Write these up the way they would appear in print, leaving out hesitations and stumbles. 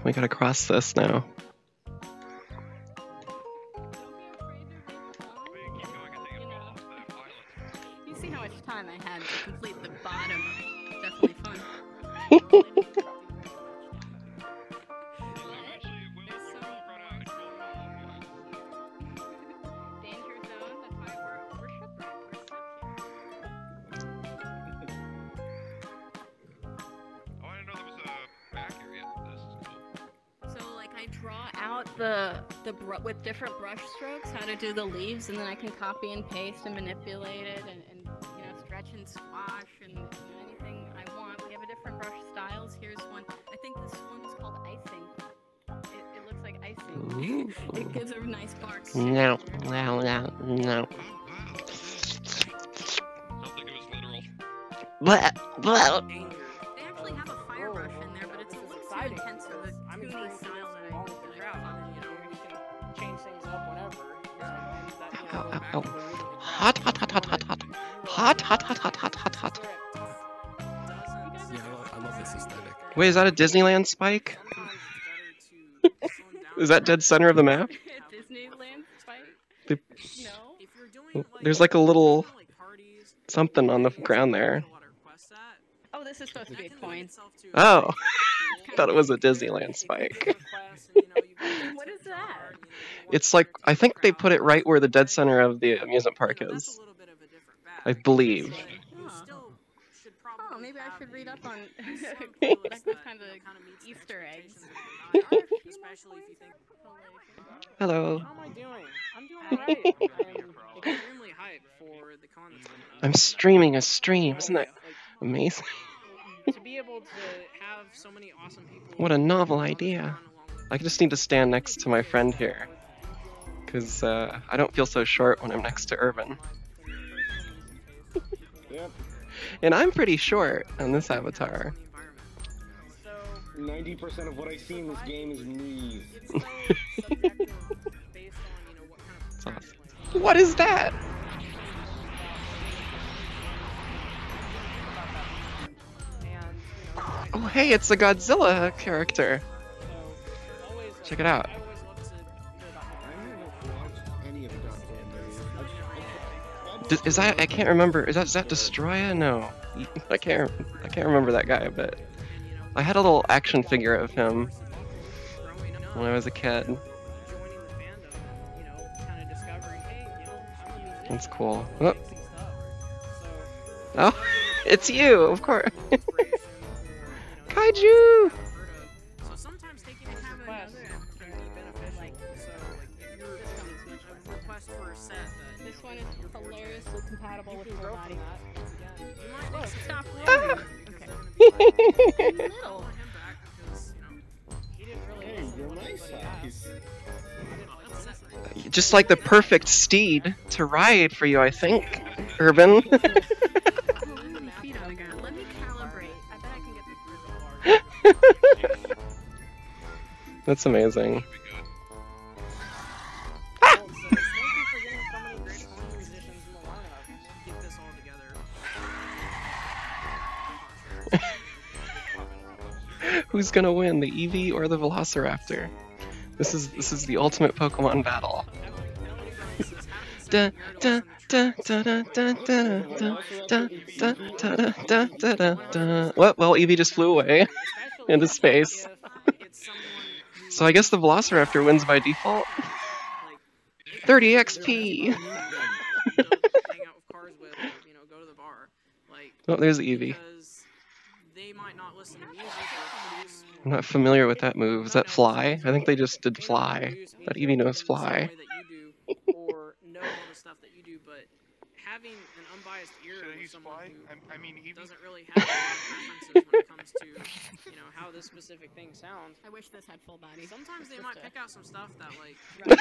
we gotta cross this now. You see how much time I had to complete the bottom. Definitely fun. Danger zone, that's why we're shipwrecked. We're stuck here. Oh, I didn't know there was a back area to this. So like I draw out with different brush strokes how to do the leaves, and then I can copy and paste and manipulate it and you know, stretch and squash and you know, anything I want. We have a different brush styles. Here's one. I think this one is called icing. It looks like icing. It gives a nice bark. No. Oh, wow. Don't think it was literal. Blah, blah. They actually have a fire brush in there, but it's a little too intense for the toony style that I You know, you can change things up whenever. Ow, ow, ow. Hot, hot, hot, hot, hot, hot. Hot, hot, hot, hot, hot, hot, hot. Yeah, I love this aesthetic. Wait, is that a Disneyland spike? Is that dead center of the map? Disneyland spike? The- No. There's like a little something on the ground there. Oh, this is supposed to be a coin. Oh, I thought it was a Disneyland spike. What is that? It's like, I think they put it right where the dead center of the amusement park is. I believe. Oh, maybe I should read up on those kind of Easter eggs. Hello. How am I doing? I'm doing alright. I'm extremely hyped for the con that's coming up. I'm streaming a stream. Isn't that amazing? To be able to have so many awesome people. What a novel idea. I just need to stand next to my friend here. Because I don't feel so short when I'm next to Urban. Yep. And I'm pretty short on this avatar. 90% of what I see in this game is knees. That's awesome. What is that? Oh hey, it's a Godzilla character. Check it out. I haven't watched any of the Godzilla movies. Is that, I can't remember. Is that Destroya? No, I can't remember that guy. But I had a little action figure of him when I was a kid. That's cool. Oh, oh it's you, of course. Kaiju! So sometimes taking a request can be beneficial. So like if you're a request for a set that This one is hilariously compatible with your body. you might Stop Ah. Okay. Little. he didn't really Hey, listen to you're what my anybody size. asked. Just like the perfect steed to ride for you, I think, Urban. Feet on the ground. Let me calibrate. I bet I can get the That's amazing. Well, so thank you for getting so many great horn musicians in the lineup. Get this all together. Who's gonna win, the Eevee or the Velociraptor? This is the ultimate Pokemon battle. Da, da, da, da, da, da, da, da, da, da, da, da, da, da, da. Well, Eevee just flew away into space. So I guess the Velociraptor wins by default. 30 XP! Oh, there's Eevee. I'm not familiar with that move. Is that Fly? I think they just did Fly. That Eevee knows Fly. Or know all the stuff that you do, but having an unbiased ear of someone who doesn't really have a lot of preferences when it comes to, you know, how this specific thing sounds. I wish this had full body. Sometimes they might pick out some stuff that like.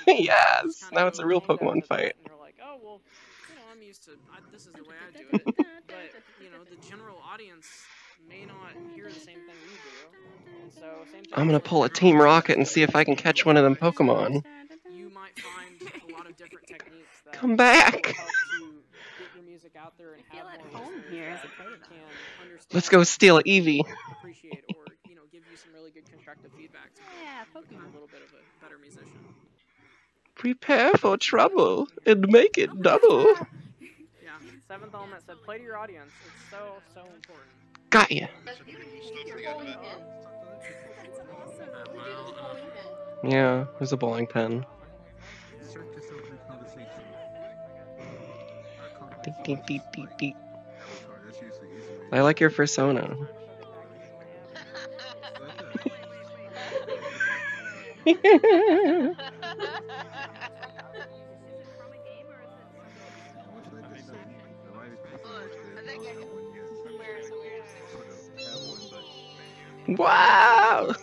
Yes! Now it's a real Pokemon fight. And you're like, oh well, you know, I'm used to. This is the way I do it. But you know, the general audience may not hear the same thing we do. And so, same thing I'm gonna pull a Team Rocket and see if I can catch one of them Pokemon. You might find a lot of different techniques that Come back! help to get your music out there and feel have at more home listeners here as that a player. can understand, Let's go steal Eevee. appreciate, or you know, give you some really good constructive constructive feedback to Yeah, become Pokemon. a little bit of a better musician. Prepare for trouble and make it double. Yeah, Seventh Element said, play to your audience. It's so, so important. Got ya. Yeah, there's a bowling pin. Beep, beep, beep, beep, beep. I like your persona. Wow!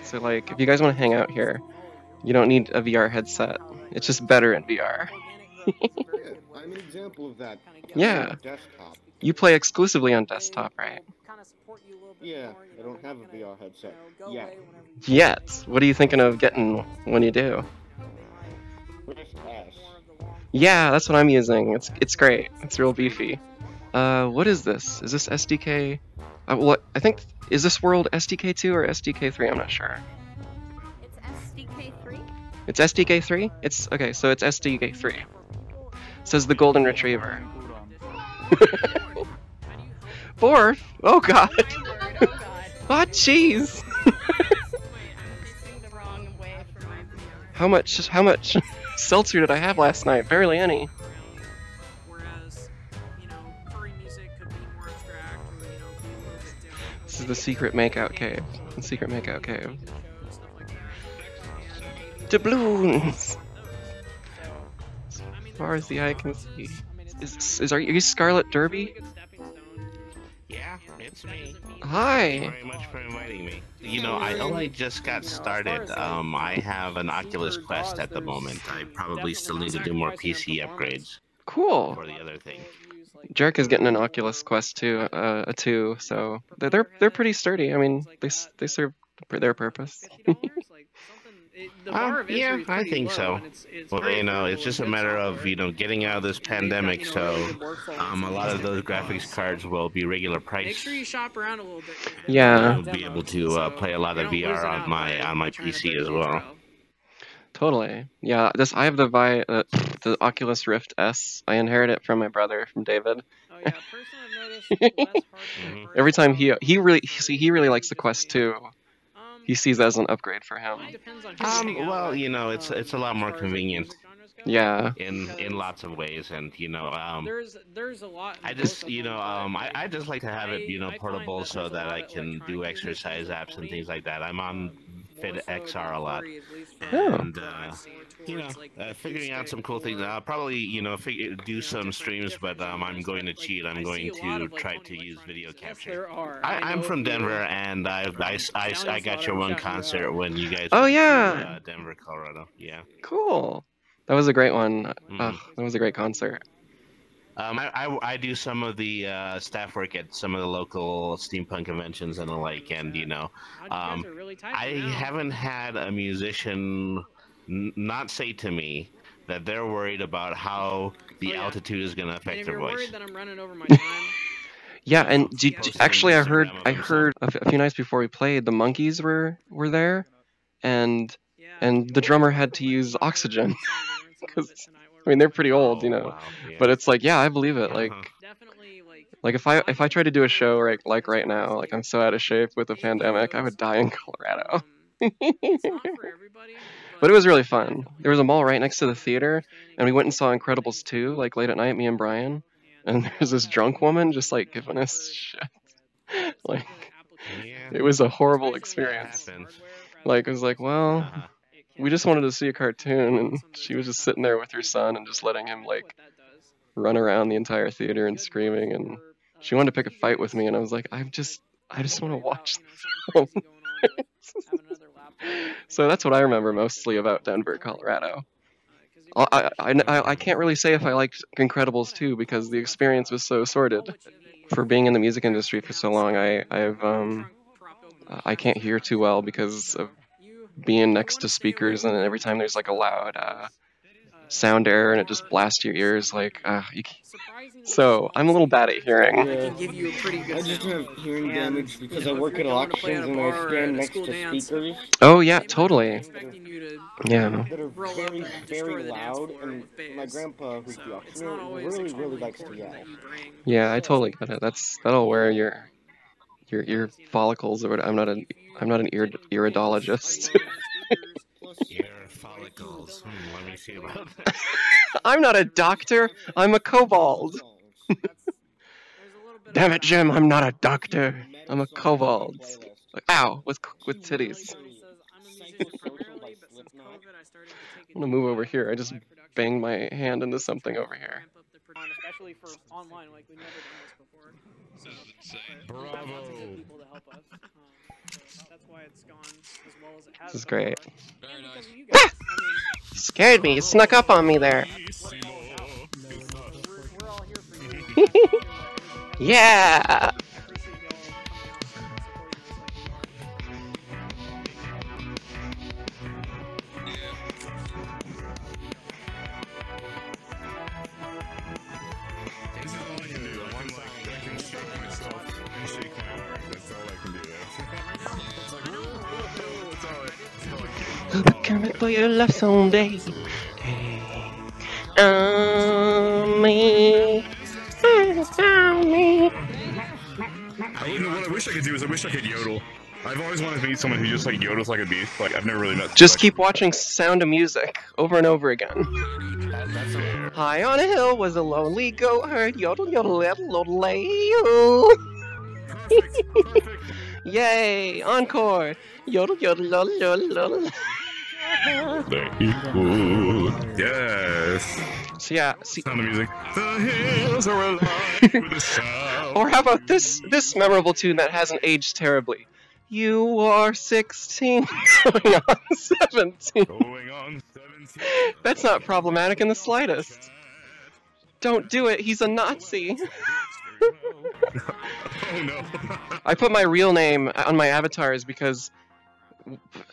So like, if you guys want to hang out here, you don't need a VR headset. It's just better in VR. I'm an example of that. Yeah. Desktop. You play exclusively on desktop, right? Yeah, I don't have a VR headset yet. Yet. What are you thinking of getting when you do? Press S. Yeah, that's what I'm using. It's great. It's real beefy. What is this? Is this SDK? What I think is this world SDK2 or SDK3? I'm not sure. It's SDK3? It's SDK3? It's okay, so it's SDK3. It says the golden retriever. Fourth? Oh god. Oh god. Ah, jeez. The wrong way for my view. How much seltzer did I have last night? Barely any. Whereas, you know, furry music could be more abstract or, you know, be a little bit different. This is the secret makeout cave. The secret makeout cave. Doubloons! As far as the eye can see. Are you Scarlet Derby? Yeah, it's me. Hi! Thank you very much for inviting me. You know, I only just got started. I have an Oculus Quest at the moment. I probably still need to do more PC upgrades Cool! for the other thing. Jarek is getting an Oculus Quest 2, a 2, so they're pretty sturdy. I mean, they serve their purpose. Yeah, I think so. Well, you know, it's just a matter of, you know, getting out of this pandemic, so a lot of those graphics cards will be regular price. Make sure you shop around a little bit. Yeah. I'll be able to play a lot of VR on my PC as well. Totally. Yeah, I have the Oculus Rift S. I inherit it from my brother, from David. Oh yeah, personally I've noticed less Every time he really likes the Quest 2. He sees that as an upgrade for him. Well, you know, it's a lot more convenient. Yeah. In lots of ways, and you know, there's a lot. I just, you know, I just like to have it, you know, portable so that I can do exercise apps and things like that. I'm on Fit XR a lot, and you know, figuring out some cool things. I'll probably, you know, do some streams, but I'm going to cheat. I'm going to try to use video capture. I'm from Denver, and I got your one concert when you guys. Oh yeah. Denver, Colorado. Yeah. Cool. That was a great one. That was a great concert. I do some of the staff work at some of the local steampunk conventions and the like, and you know, I haven't had a musician not say to me that they're worried about how the altitude is going to affect their voice. That I'm running over my time. Yeah, and actually, I heard a few nights before we played, the monkeys were there, and the drummer had to use oxygen because I mean they're pretty old, you know. Wow, yeah. But it's like, yeah, I believe it. Like if I try to do a show like right now, like I'm so out of shape with the pandemic, I would die in Colorado. But it was really fun. There was a mall right next to the theater, and we went and saw Incredibles 2, like late at night, me and Brian. And there's this drunk woman just like giving us shit. Like, it was a horrible experience. Like, it was like, well, we just wanted to see a cartoon, and she was just sitting there with her son and just letting him like run around the entire theater and screaming. And she wanted to pick a fight with me, and I was like, I just want to watch the film. So that's what I remember mostly about Denver, Colorado. I can't really say if I liked Incredibles 2 because the experience was so sordid. For being in the music industry for so long, I can't hear too well because of being next to speakers, and every time there's like a loud sound error and it just blasts your ears. Like, so I'm a little bad at hearing. I can give you a pretty good I just sound. have hearing And, damage because you know, I if work you're at going to play at auctions a and I bar or stand at a next school to dance, speakers Oh yeah, I'm not totally. expecting you to, Yeah. that are roll up very, and destroy very the dance loud, floor and with bass. my grandpa, who's the So it's not auctioneer, always really extremely likes to important yell. that you bring. Yeah, I totally get it. That'll wear your follicles or whatever. I'm not an iridologist. Ear follicles. Let me see about that. I'm not a doctor. I'm a kobold. Damn it, Jim! I'm not a doctor. I'm a kobold. Like, ow, with titties. I'm gonna move over here. I just banged my hand into something over here. Especially for online, like we've never done this before. So, Bravo. lots of good people to help us. So that's why it's gone as well as it has. This is great. Very nice. You guys, Scared me. You snuck up on me there. we're all here for you. Yeah. Appreciate y'all coming out and supporting us like you are. That's all I can do. I can shake myself and shake my arm. That's all I can do. It's like, that's all I can do. Coming for your love someday. On me. On me. What I wish I could do is I wish I could yodel. I've always wanted to meet someone who just like yodels like a beast. Like I've never really met. Just keep watching Sound of Music over and over again. That's fair. High on a hill was a lonely goat herd. Yodel, yodel, yodel, yodel, yodel. Yay! Encore! Yodel, yodel, yodel, yodel, yodel. Yes. So yeah, see, Sound of music. The hills are alive with the sound. or how about this memorable tune that hasn't aged terribly? You are 16, going on 17. Going on 17. That's not problematic in the slightest. Don't do it, he's a Nazi. Oh no. I put my real name on my avatars because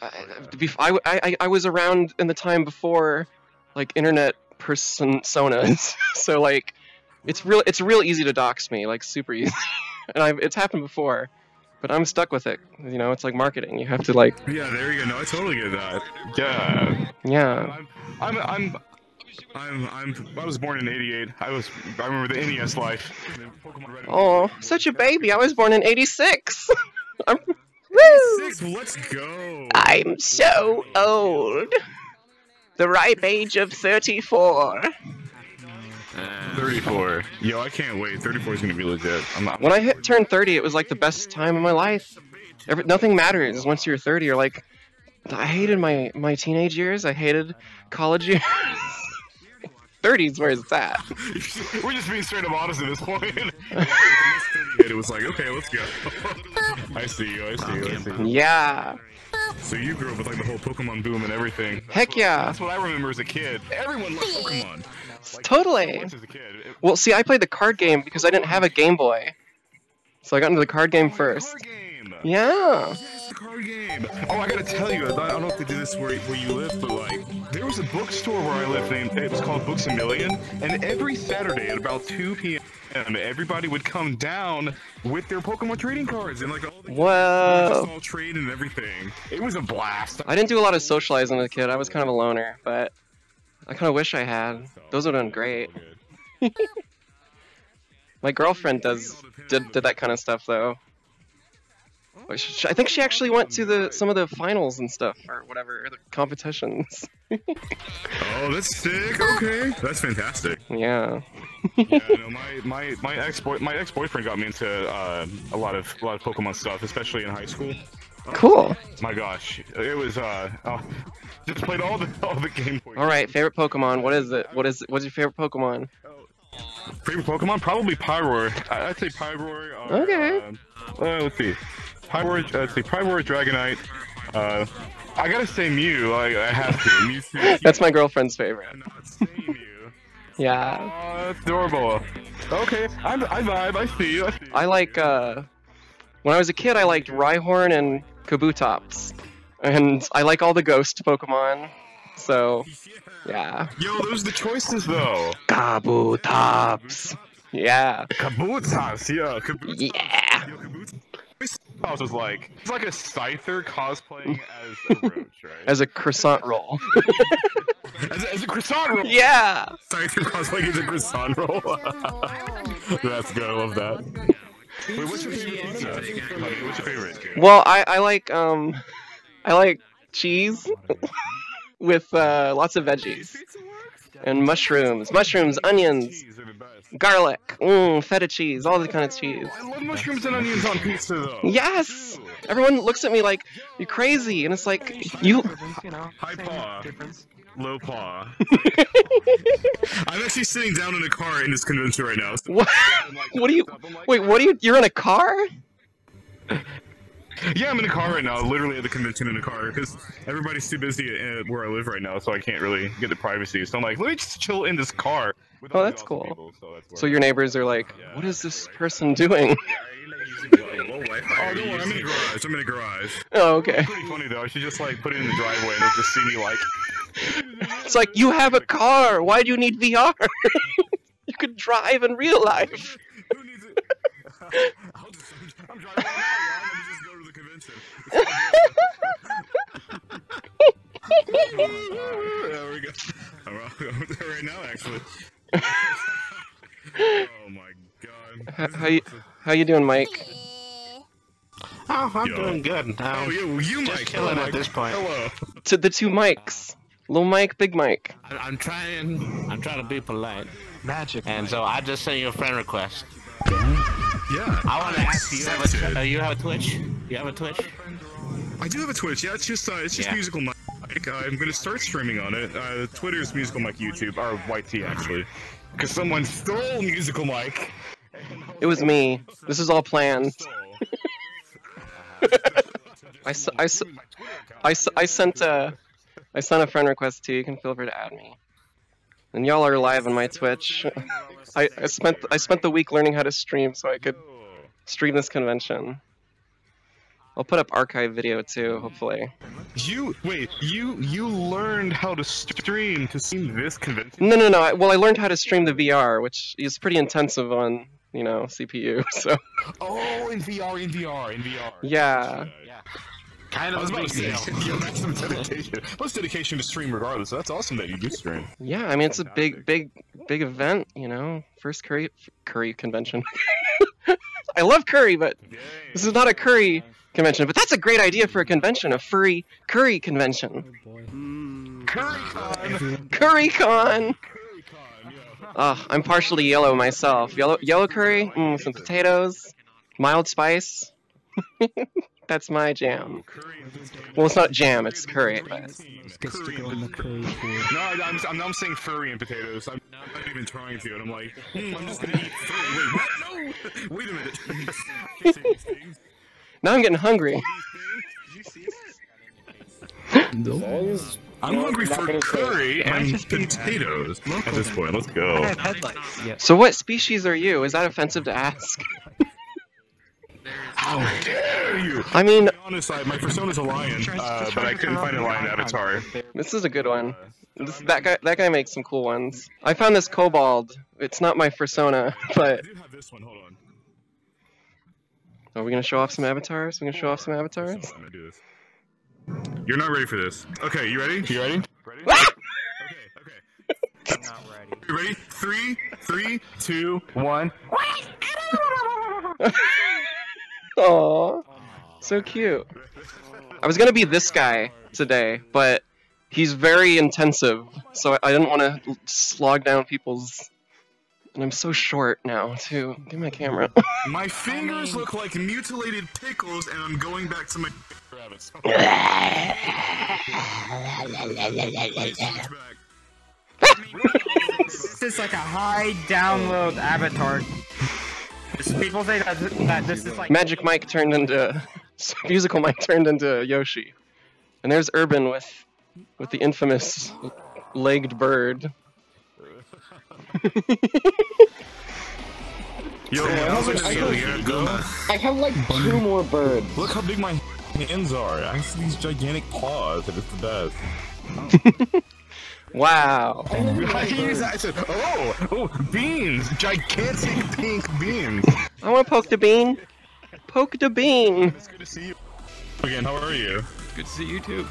I was around in the time before like internet personas, so like it's real easy to dox me, like super easy, and it's happened before, but I'm stuck with it. You know, it's like marketing. You have to like. Yeah, there you go. No, I totally get that. Yeah. I was born in '88. I remember the NES life. Oh, such a baby! I was born in '86. Woo! Let's go. I'm so old. The ripe age of 34. 34. Yo, I can't wait. 34 is gonna be legit. When I turned 30, it was like the best time of my life. Nothing matters once you're 30. You're like, I hated my teenage years. I hated college years. 30's where it's at. We're just being straight up honest at this point. It was like, okay, let's go. I see you. Yeah. So you grew up with like the whole Pokemon boom and everything. Heck yeah. That's what I remember as a kid. Everyone loved Pokemon. Like, Totally. so much as a kid. Well, see, I played the card game because I didn't have a Game Boy. So I got into the card game first. Card game. Yeah. Yes, the card game. Oh, I gotta tell you, I don't know if they do this where you live, but like, there was a bookstore where I lived it was called Books A Million, and every Saturday at about 2 p.m. everybody would come down with their Pokemon trading cards and like all the Whoa. just all trade and everything. It was a blast. I didn't do a lot of socializing as a kid. I was kind of a loner, but I kind of wish I had. Those would have been great. My girlfriend did that kind of stuff though. I think she actually went to some of the finals and stuff or whatever, the competitions. Oh, that's sick. Okay, that's fantastic. Yeah. Yeah, no, my ex-boyfriend got me into a lot of Pokemon stuff, especially in high school. Cool. My gosh, it was just played all the Game Boy. All right, favorite Pokemon. What is it? What's your favorite Pokemon? Favorite Pokemon? Probably Pyroar. I'd say Pyroar. Okay. Let's see. Pyroar. Let's see. Pyroar, Dragonite. I gotta say Mew. I have to. Mewtwo. That's my girlfriend's favorite. Not say Mew. Yeah. Oh, that's adorable. Okay, I vibe. I see you. I like. When I was a kid, I liked Rhyhorn and Kabutops, and I like all the ghost Pokemon. So, yeah. Yo, those are the choices though. Kabutops. Yeah. Kabutops, yeah. Kabutops. Yeah. Yo, Kabutops is like, it's like a Scyther cosplaying as a roach, right? As a croissant roll. as a croissant roll. Yeah. Scyther cosplaying as a croissant roll. That's good. I love that. Wait, what's your favorite pizza? What's your favorite? Well, I like cheese with lots of veggies and mushrooms, onions, garlic, feta cheese, all the kind of cheese. I love mushrooms and onions on pizza though. Yes. Everyone looks at me like you're crazy, and it's like you. High paw, low paw. I'm actually sitting down in a car in this convention right now. So What? What do you? Wait, what do you? You're in a car? Yeah, I'm in a car right now, literally at the convention in a car, because everybody's too busy where I live right now, so I can't really get the privacy. So I'm like, let me just chill in this car. With Oh, all that's the cool. awesome people, So your neighbors are like, what is this person doing? Oh, don't worry, I'm in a garage. I'm in a garage. Oh, okay. It's pretty funny though. I should just like put it in the driveway and they'll just see me like. It's like, you have a car. Why do you need VR? You could drive in real life. Who needs it? I'm driving right now, y'all. Let me just go to the convention. There we go. I'm there right now, actually. Oh my god. How you doing, Mike? Oh, I'm doing good. You just Mike. killing Hello, at this point. Hello. To the two mics. Little Mike, Big Mike. I'm trying to be polite. Magic. And so I just sent you a friend request. Yeah. I want to ask you, you have a Twitch? You have a Twitch? I do have a Twitch. Yeah, it's just Musical Mike. I'm gonna start streaming on it. Twitter's Musical Mike, YouTube, or YT actually, because someone stole Musical Mike. It was me. This is all planned. I sent a friend request to you. You can feel free to add me. And y'all are live on my Twitch. I spent the week learning how to stream so I could stream this convention. I'll put up archive video too, hopefully. You learned how to stream this convention? No. Well, I learned how to stream the VR, which is pretty intensive on, CPU. So. Oh, in VR. Yeah. Kind of. I was about to say, that's some dedication. Most dedication to stream, regardless. So that's awesome that you do stream. Yeah, I mean it's a big event, First curry convention. I love curry, but this is not a curry convention. But that's a great idea for a convention, a furry curry convention. Currycon. I'm partially yellow myself. Yellow curry, some potatoes, mild spice. That's my jam. Well, it's not jam, it's curry. But... No, I'm saying furry and potatoes. I'm not even trying to, and I'm like, I'm just gonna eat furry. Wait, what? No! Wait a minute. Now I'm getting hungry. I'm hungry for curry and potatoes at this point. Let's go. So what species are you? Is that offensive to ask? How dare you! I mean, to be honest, my persona's a lion, but I couldn't find a lion avatar. This is a good one. That guy makes some cool ones. I found this kobold. It's not my persona, but. I do have this one. Hold on. Are we gonna show off some avatars? I'm gonna do this. You're not ready for this. Okay, you ready? You ready? Ready? Okay. I'm not ready. You ready? 3, 2, 1. Aww, so cute. I was gonna be this guy today, but he's very intensive, so I didn't want to slog down people's. And I'm so short now, too. Give me my camera. My fingers look like mutilated pickles, and I'm going back to my rabbits. This is like a high download avatar. People say that this is like Magic Mike turned into Musical Mike turned into Yoshi, and there's Urban with the infamous legged bird. Yo, I have like 2 more birds. Look how big my hands are. I see these gigantic paws, and it's the best. Wow. I used that. I said, oh, beans, gigantic pink beans. I want to poke the bean. Poke the bean. It's good to see you again. How are you? Good to see you too.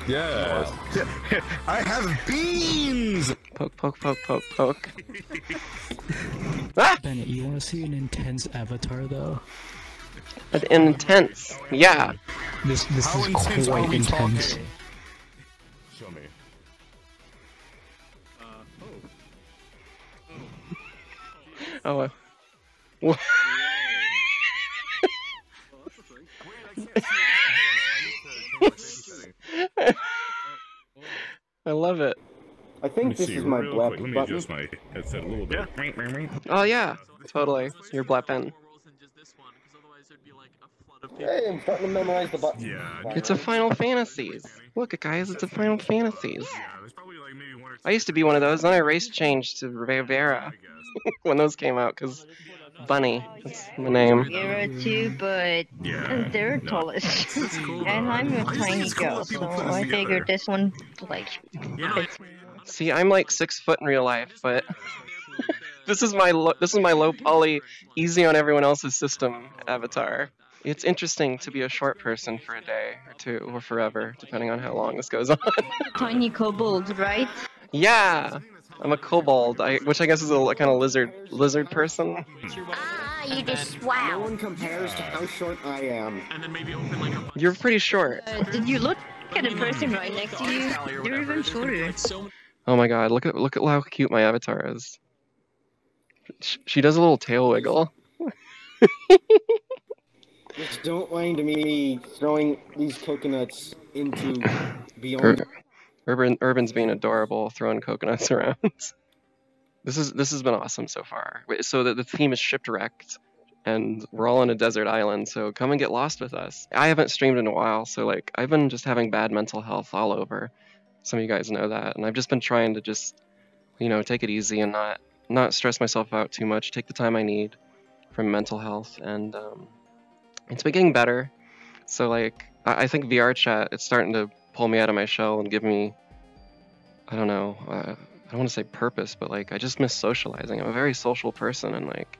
Yes. I have beans. Poke, poke, poke, poke, poke. Ah! Bennett, you want to see an intense avatar though? An intense, yeah. This How is intense are quite we intense. talking? Show me. Oh. What? I love it. I think this is my blep Let me button. adjust my headset a little bit. Oh yeah, totally. You're blepping. Hey, I'm starting to memorize the button. Yeah. It's a Final Fantasies. Look, guys, it's a Final Fantasies. There's probably like maybe one or two. I used to be one of those, then I race changed to Vera when those came out, because Bunny, that's my name. Vera too, but they're tallest. And I'm a tiny girl, so I figured this one, like, fits me. See, I'm like 6 foot in real life, but this is my low poly, easy on everyone else's system avatar. It's interesting to be a short person for a day or two or forever, depending on how long this goes on. Tiny kobold, right? Yeah, I'm a kobold, which I guess is a kind of lizard person. Ah, you just wow. No one compares to how short I am. You're pretty short. Did you look at the person right next to you? They're even shorter. Oh my god, look at how cute my avatar is. She does a little tail wiggle. Just don't mind me throwing these coconuts into beyond. Urban's being adorable, throwing coconuts around. This has been awesome so far. So the theme is shipwrecked, and we're all on a desert island. So come and get lost with us. I haven't streamed in a while, so like I've been just having bad mental health all over. Some of you guys know that, and I've just been trying to just, take it easy and not stress myself out too much. Take the time I need from mental health, and it's been getting better. So like I think VRChat, it's starting to pull me out of my shell and give me, I don't know, I don't want to say purpose, but like I just miss socializing. I'm a very social person, and like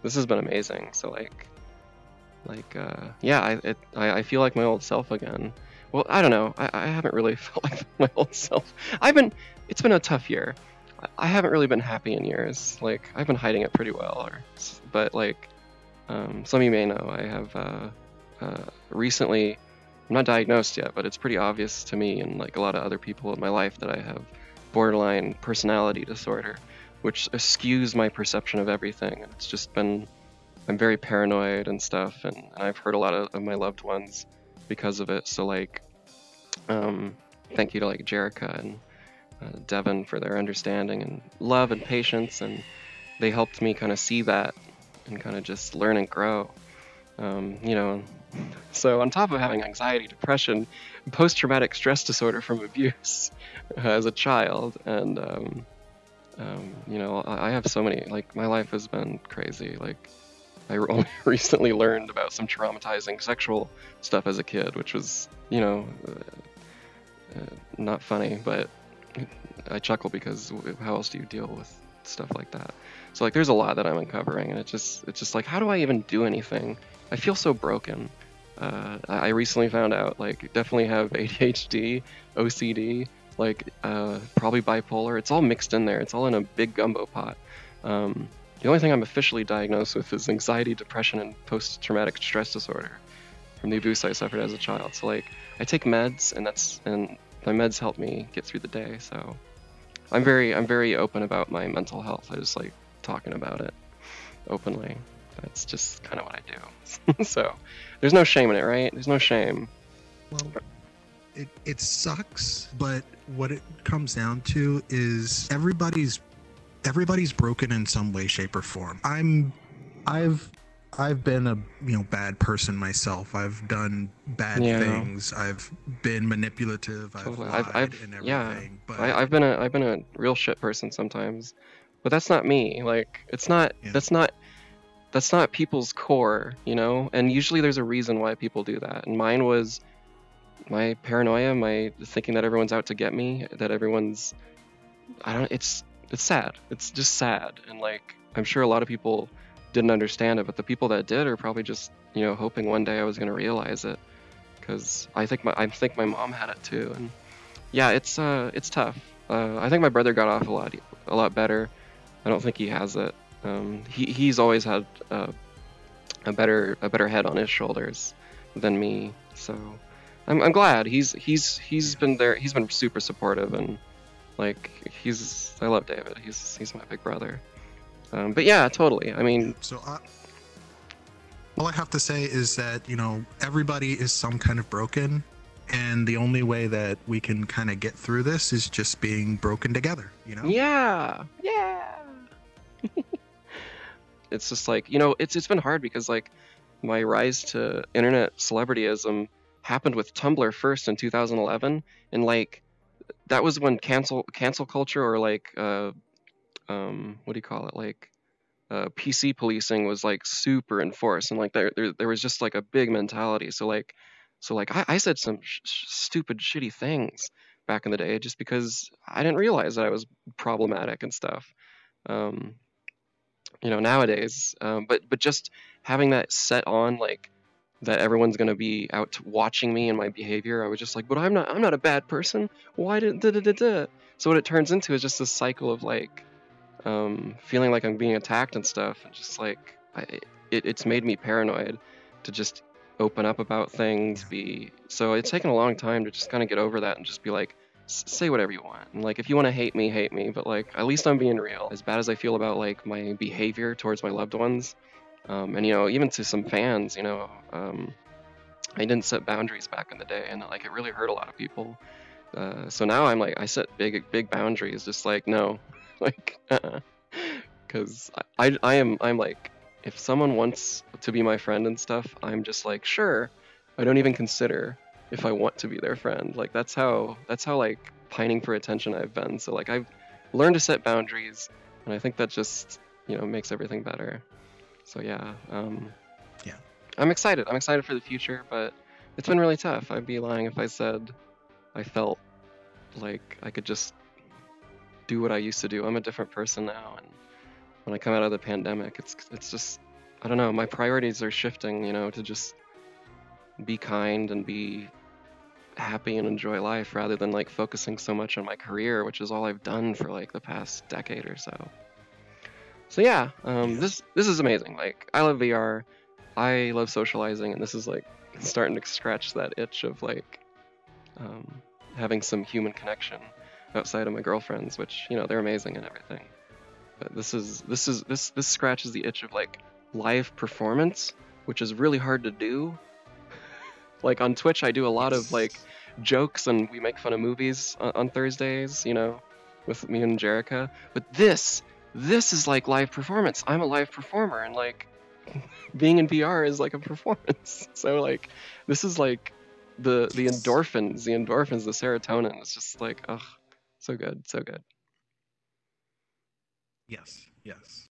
this has been amazing. So yeah, I feel like my old self again. Well, I don't know. I haven't really felt like my old self. It's been a tough year. I haven't really been happy in years. Like I've been hiding it pretty well, but like some of you may know, I have recently, I'm not diagnosed yet, but it's pretty obvious to me and like a lot of other people in my life that I have borderline personality disorder, which skews my perception of everything. And it's just been, I'm very paranoid and stuff, and I've hurt a lot of my loved ones because of it. So like, thank you to like Jerica and Devin for their understanding and love and patience, and they helped me kind of see that and kind of just learn and grow. So on top of having anxiety, depression, post-traumatic stress disorder from abuse as a child, and I have so many, like my life has been crazy. Like I only recently learned about some traumatizing sexual stuff as a kid, which was, not funny, but I chuckle because how else do you deal with stuff like that? So like there's a lot that I'm uncovering, and it's just like, how do I even do anything? I feel so broken. I recently found out, like, definitely have ADHD, OCD, like probably bipolar. It's all mixed in there. It's all in a big gumbo pot. The only thing I'm officially diagnosed with is anxiety, depression, and post-traumatic stress disorder from the abuse I suffered as a child. So like I take meds, and my meds help me get through the day. So I'm very open about my mental health. I just like talking about it openly. That's just kind of what I do. So there's no shame in it, right? There's no shame. Well, it sucks, but what it comes down to is everybody's broken in some way, shape, or form. I've been a bad person myself. I've done bad things. I've been manipulative. Totally. I've lied and everything. But I've been a real shit person sometimes, but that's not me. Like it's not that's not people's core, you know? And usually there's a reason why people do that. And mine was my paranoia, my thinking that everyone's out to get me, that everyone's, it's sad. It's just sad. And like, I'm sure a lot of people didn't understand it, but the people that did are probably just, you know, hoping one day I was going to realize it. Because I think my mom had it too. And yeah, it's tough. I think my brother got off a lot better. I don't think he has it. He's always had a better head on his shoulders than me. So I'm glad he's been there. He's been super supportive, and like I love David. He's my big brother. But yeah, totally. I mean, so all I have to say is that, you know, everybody is some kind of broken, and the only way that we can kind of get through this is just being broken together, you know? Yeah. It's just like, you know, it's been hard because like my rise to internet celebrityism happened with Tumblr first in 2011, and like that was when cancel culture, or like what do you call it, like PC policing was like super enforced, and like there was just like a big mentality. So I said some stupid shitty things back in the day just because I didn't realize that I was problematic and stuff. You know, nowadays, but just having that set on, like that everyone's gonna be out watching me and my behavior, I was just like, but I'm not a bad person. Why did da? So what it turns into is just this cycle of like feeling like I'm being attacked and stuff, and just like it's made me paranoid to just open up about things. So it's taken a long time to just kind of get over that and just be like, say whatever you want, and like if you want to hate me, but like at least I'm being real. As bad as I feel about like my behavior towards my loved ones, and you know, even to some fans, you know, I didn't set boundaries back in the day, and like it really hurt a lot of people. So now I'm like, I set big boundaries, just like no, like because I'm like, if someone wants to be my friend and stuff, I'm just like, sure. I don't even consider if I want to be their friend. Like that's how like pining for attention I've been. So like I've learned to set boundaries, and I think that just, you know, makes everything better. So yeah, I'm excited for the future, but it's been really tough. I'd be lying if I said I felt like I could just do what I used to do. I'm a different person now, and when I come out of the pandemic, it's just, I don't know, my priorities are shifting, you know, to just be kind and be happy and enjoy life, rather than like focusing so much on my career, which is all I've done for like the past decade or so. So yeah, this is amazing. Like I love VR, I love socializing, and this is like starting to scratch that itch of like having some human connection outside of my girlfriends, which, you know, they're amazing and everything. But this scratches the itch of like live performance, which is really hard to do. Like on Twitch, I do a lot of like jokes, and we make fun of movies on Thursdays, you know, with me and Jerica. But this is like live performance. I'm a live performer, and like being in VR is like a performance. So like this is like the endorphins, the serotonin. It's just like, oh, so good, so good. Yes.